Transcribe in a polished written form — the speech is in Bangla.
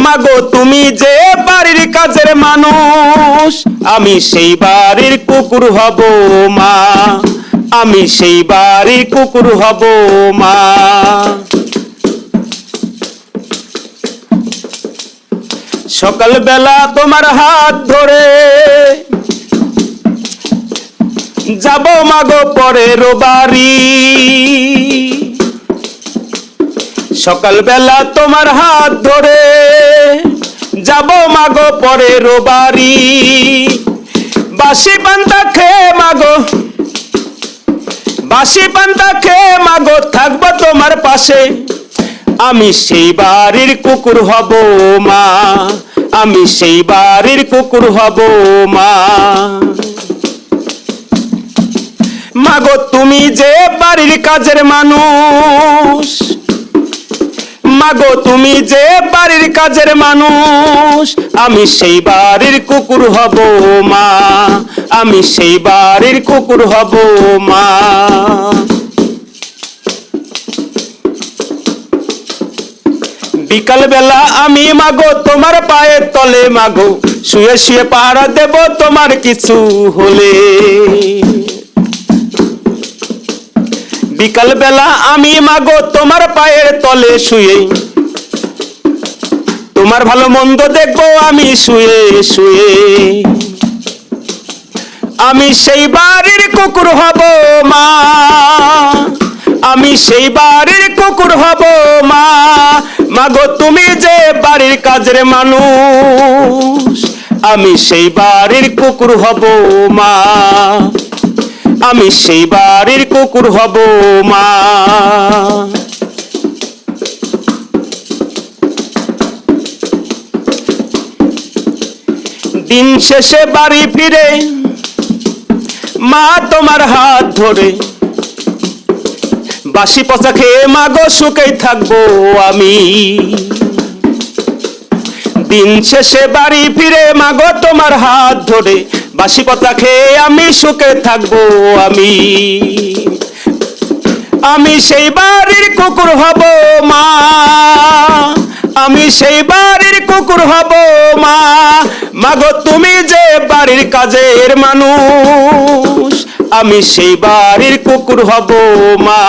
মাগো তুমি যে বাড়ির কাজের মানুষ, আমি সেই বাড়ির কুকুর হব মা, আমি সেই বাড়ির কুকুর হব মা। সকালবেলা তোমার হাত ধরে যাব মাগো পরের বাড়ি, সকালবেলা তোমার হাত ধরে যাব মাগো পরের বাড়ি। বাসি পান্তা খেয়ে মাগো, বাসি পান্তা খেয়ে মাগো থাকবো তোমার পাশে, আমি সেই বাড়ির কুকুর হব মা, আমি সেই বাড়ির কুকুর হব মা। মাগো তুমি যে বাড়ির কাজের মানুষ, মাগো তুমি যে বাড়ির কাজের মানুষ, আমি সেই বাড়ির কুকুর হব মা, আমি সেই বাড়ির কুকুর হব মা। বিকাল বেলা আমি মাগো তোমার পায়ের তলে মাগো শুয়ে শুয়ে পাহারা দেব তোমার কিছু হলে। বিকাল বেলা আমি মাগো তোমার পায়ের তলে শুয়ে তোমার ভালো মন্দ দেখবো আমি শুয়ে শুয়ে। আমি সেই বাড়ির কুকুর হব মা, আমি সেই বাড়ির কুকুর হব মা। মাগো তুমি যে বাড়ির কাজের মানুষ, আমি সেই বাড়ির কুকুর হব মা, আমি সেই বাড়ির কুকুর হব মা। দিন শেষে বাড়ি ফিরে মা তোমার হাত ধরে, বাসি পচা খেয়ে মাগো সুখেই থাকবো আমি। দিন শেষে বাড়ি ফিরে মাগো তোমার হাত ধরে, বাসি পচা খেয়ে আমি সুখে থাকবো আমি। আমি সেই বাড়ির কুকুর হব মা, আমি সেই বাড়ির কুকুর হব মা। মাগো তুমি যে বাড়ির কাজের মানুষ, আমি সেই বাড়ির কুকুর হব মা,